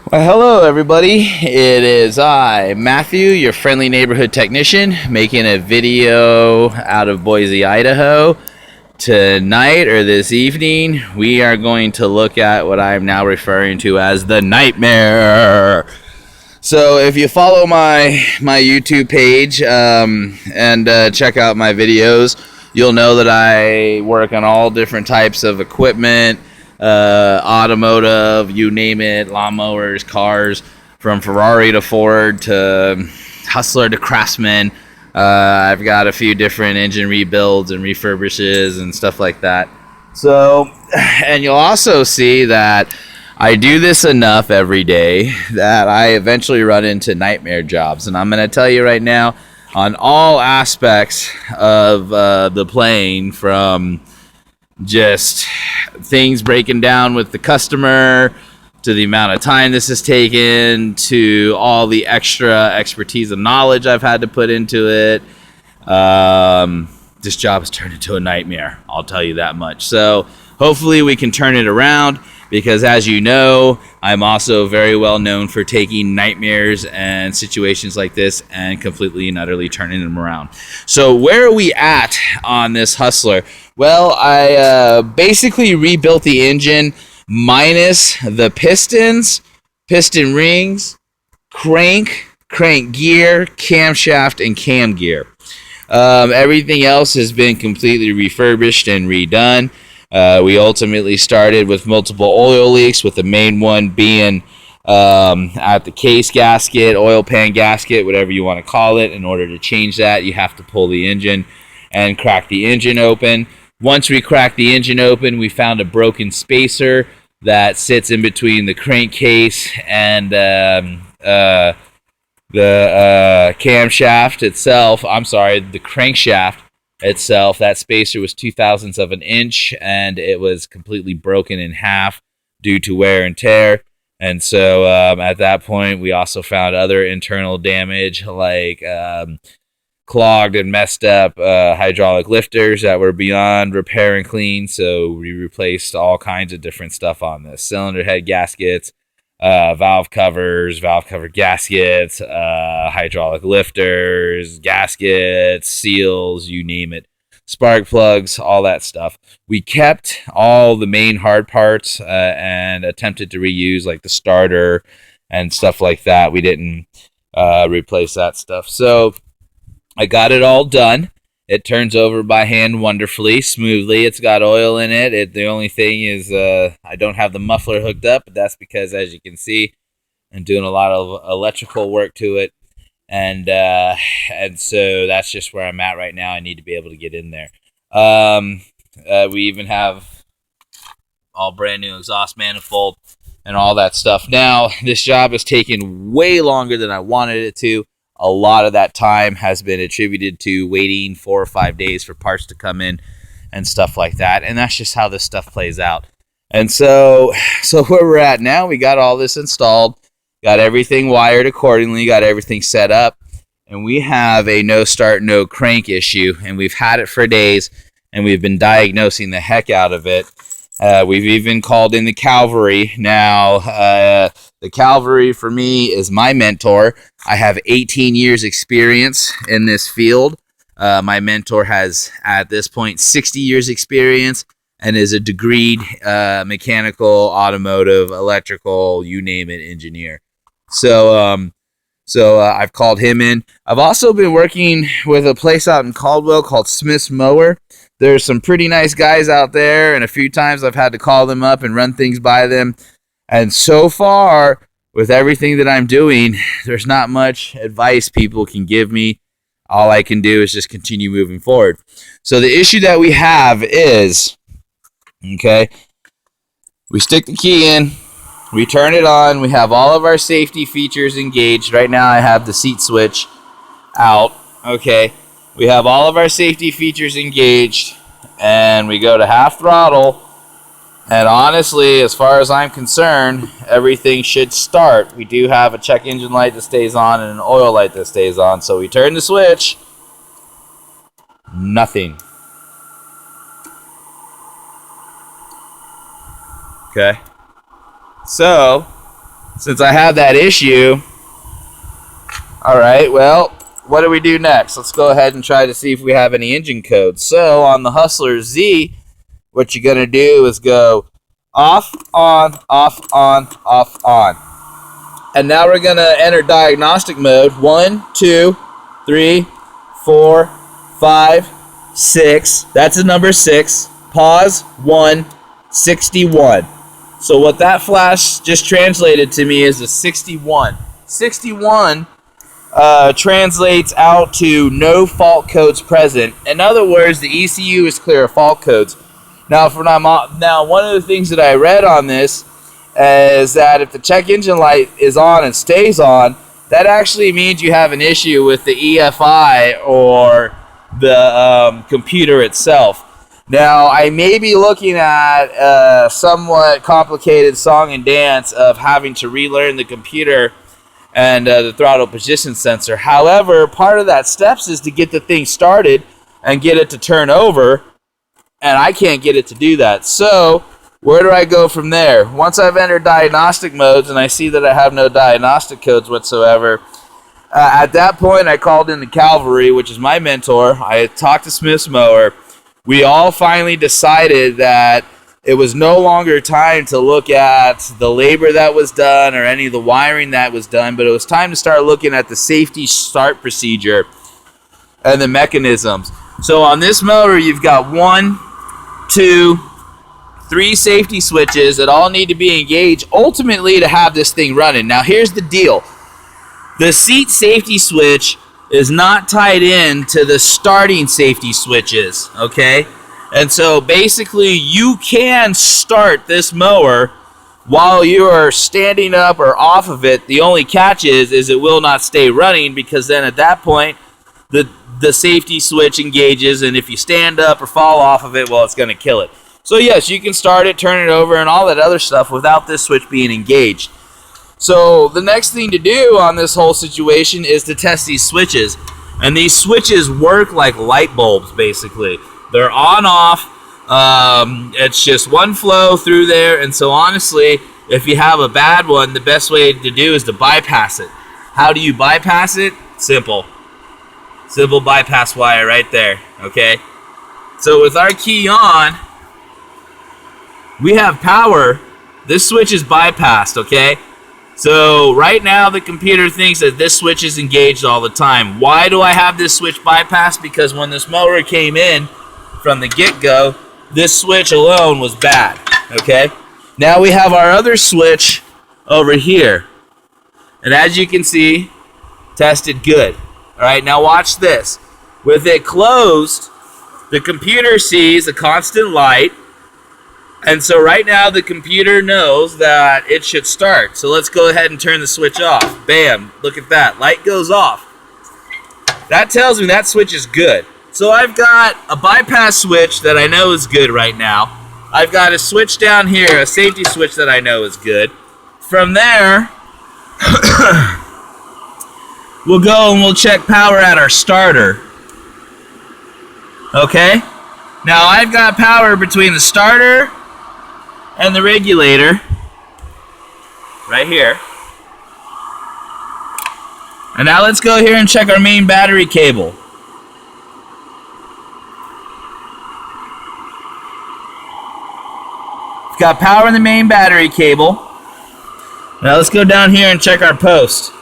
Well, hello, everybody. It is I, Matthew, your friendly neighborhood technician, making a video out of Boise, Idaho. Tonight or this evening, we are going to look at what I am now referring to as the nightmare. So, if you follow my YouTube page and check out my videos, you'll know that I work on all different types of equipment. Automotive, you name it, lawnmowers, cars, from Ferrari to Ford to Hustler to Craftsman. I've got a few different engine rebuilds and refurbishes and stuff like that. So, and you'll also see that I do this enough every day that I eventually run into nightmare jobs. And I'm going to tell you right now, on all aspects of the plane, from just things breaking down with the customer, to the amount of time this has taken, to all the extra expertise and knowledge I've had to put into it. This job has turned into a nightmare, I'll tell you that much. So hopefully we can turn it around, because as you know, I'm also very well known for taking nightmares and situations like this and completely and utterly turning them around. So where are we at on this Hustler? Well, I basically rebuilt the engine minus the pistons, piston rings, crank gear, camshaft, and cam gear. Everything else has been completely refurbished and redone. We ultimately started with multiple oil leaks, with the main one being at the case gasket, oil pan gasket, whatever you want to call it. In order to change that, you have to pull the engine and crack the engine open. Once we cracked the engine open, we found a broken spacer that sits in between the crankcase and the camshaft itself. I'm sorry, the crankshaft itself. That spacer was 0.02 of an inch, and it was completely broken in half due to wear and tear. And so at that point, we also found other internal damage, like clogged and messed up hydraulic lifters that were beyond repair and clean. So we replaced all kinds of different stuff on this: cylinder head gaskets, valve covers, valve cover gaskets, hydraulic lifters, gaskets, seals, you name it, spark plugs, all that stuff. We kept all the main hard parts and attempted to reuse, like the starter and stuff like that. We didn't replace that stuff. So I got it all done. It turns over by hand wonderfully, smoothly. It's got oil in it. The only thing is I don't have the muffler hooked up, but that's because, as you can see, I'm doing a lot of electrical work to it. And so that's just where I'm at right now. I need to be able to get in there. We even have all brand new exhaust manifold and all that stuff. Now, this job has taken way longer than I wanted it to. A lot of that time has been attributed to waiting 4 or 5 days for parts to come in and stuff like that. And that's just how this stuff plays out. And so where we're at now, we got all this installed, got everything wired accordingly, got everything set up, and we have a no start, no crank issue. And we've had it for days, and we've been diagnosing the heck out of it. We've even called in the Cavalry. Now, the Cavalry for me is my mentor. I have 18 years experience in this field. My mentor has, at this point, 60 years experience and is a degreed mechanical, automotive, electrical, you name it, engineer. So I've called him in. I've also been working with a place out in Caldwell called Smith's Mower. There's some pretty nice guys out there, and a few times I've had to call them up and run things by them. And so far, with everything that I'm doing, there's not much advice people can give me. All I can do is just continue moving forward. So the issue that we have is, okay, we stick the key in, we turn it on, we have all of our safety features engaged. Right now I have the seat switch out, okay. We have all of our safety features engaged, and we go to half throttle, and honestly, as far as I'm concerned, everything should start. We do have a check engine light that stays on and an oil light that stays on, so we turn the switch, nothing. Okay, so since I have that issue, all right, well, what do we do next? Let's go ahead and try to see if we have any engine code. So on the Hustler Z, what you're going to do is go off, on, off, on, off, on. And now we're going to enter diagnostic mode. 1, 2, 3, 4, 5, 6. That's the number 6. Pause. 1, 61. So what that flash just translated to me is a 61. 61 translates out to no fault codes present. In other words, the ECU is clear of fault codes. Now, one of the things that I read on this is that if the check engine light is on and stays on, that actually means you have an issue with the EFI or the computer itself. Now, I may be looking at a somewhat complicated song and dance of having to relearn the computer and the throttle position sensor. However, part of that steps is to get the thing started and get it to turn over, and I can't get it to do that. So where do I go from there? Once I've entered diagnostic modes and I see that I have no diagnostic codes whatsoever, at that point I called in the Cavalry, which is my mentor. I talked to Smith's Mower. We all finally decided that it was no longer time to look at the labor that was done or any of the wiring that was done, but it was time to start looking at the safety start procedure and the mechanisms. So on this motor, you've got 1, 2, 3 safety switches that all need to be engaged ultimately to have this thing running. Now here's the deal. The seat safety switch is not tied in to the starting safety switches, okay? And so basically you can start this mower while you are standing up or off of it. The only catch is it will not stay running, because then at that point the safety switch engages, and if you stand up or fall off of it, well, it's going to kill it. So yes, you can start it, turn it over, and all that other stuff without this switch being engaged. So the next thing to do on this whole situation is to test these switches. And these switches work like light bulbs, basically. They're on, off. It's just one flow through there. And so honestly, if you have a bad one, the best way to do is to bypass it. How do you bypass it? Simple. Simple bypass wire right there, okay? So with our key on, we have power. This switch is bypassed, okay? So right now the computer thinks that this switch is engaged all the time. Why do I have this switch bypassed? Because when this motor came in from the get-go, this switch alone was bad, okay? Now we have our other switch over here. And as you can see, tested good. All right, now watch this. With it closed, the computer sees a constant light. And so right now the computer knows that it should start. So let's go ahead and turn the switch off. Bam, look at that. Light goes off. That tells me that switch is good. So I've got a bypass switch that I know is good right now. I've got a switch down here, a safety switch that I know is good. From there, we'll go and we'll check power at our starter. Okay? Now I've got power between the starter and the regulator right here. And now let's go here and check our main battery cable. We've got power in the main battery cable. Now let's go down here and check our post.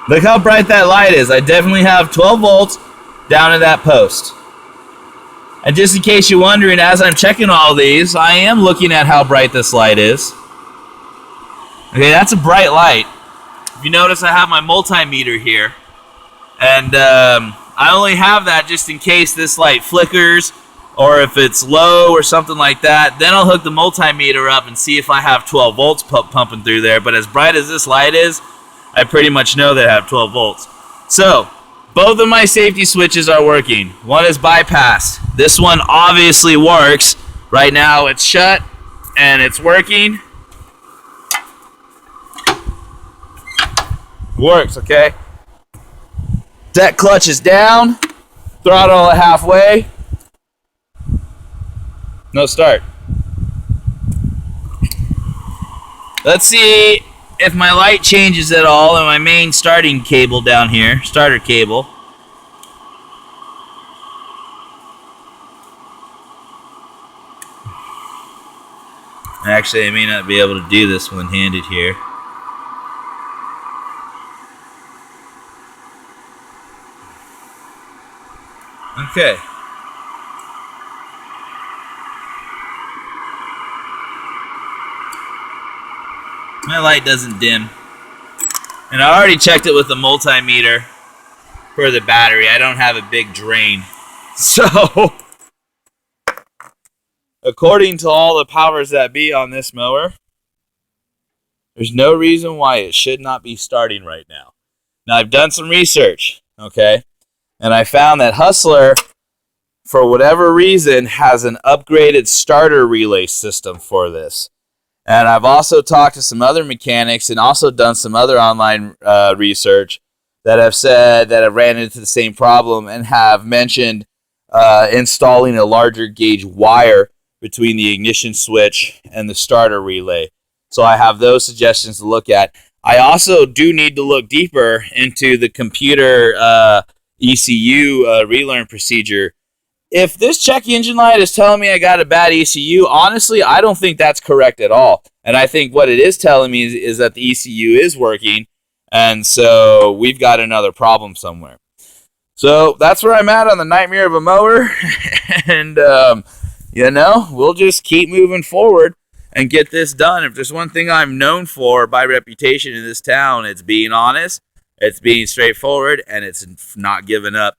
Look how bright that light is. I definitely have 12 volts down at that post. And just in case you're wondering, as I'm checking all these, I am looking at how bright this light is. Okay, that's a bright light. If you notice, I have my multimeter here. And I only have that just in case this light flickers, or if it's low or something like that. Then I'll hook the multimeter up and see if I have 12 volts pumping through there. But as bright as this light is, I pretty much know that I have 12 volts. So both of my safety switches are working. One is bypassed. This one obviously works. Right now it's shut and it's working. Works, okay? That clutch is down. Throttle at halfway. No start. Let's see if my light changes at all on my main starting cable down here, starter cable. Actually, I may not be able to do this one-handed here. Okay. My light doesn't dim. And I already checked it with the multimeter for the battery. I don't have a big drain. So, according to all the powers that be on this mower, there's no reason why it should not be starting right now. Now, I've done some research, okay? And I found that Hustler, for whatever reason, has an upgraded starter relay system for this. And I've also talked to some other mechanics and also done some other online research that have said that have ran into the same problem and have mentioned installing a larger gauge wire between the ignition switch and the starter relay. So I have those suggestions to look at. I also do need to look deeper into the computer ECU relearn procedure. If this check engine light is telling me I got a bad ECU, honestly, I don't think that's correct at all. And I think what it is telling me is that the ECU is working, and so we've got another problem somewhere. So that's where I'm at on the nightmare of a mower, and we'll just keep moving forward and get this done. If there's one thing I'm known for by reputation in this town, it's being honest, it's being straightforward, and it's not giving up.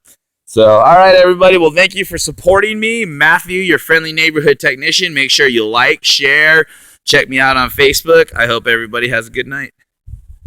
So, all right, everybody. Well, thank you for supporting me. Matthew, your friendly neighborhood technician. Make sure you like, share, check me out on Facebook. I hope everybody has a good night.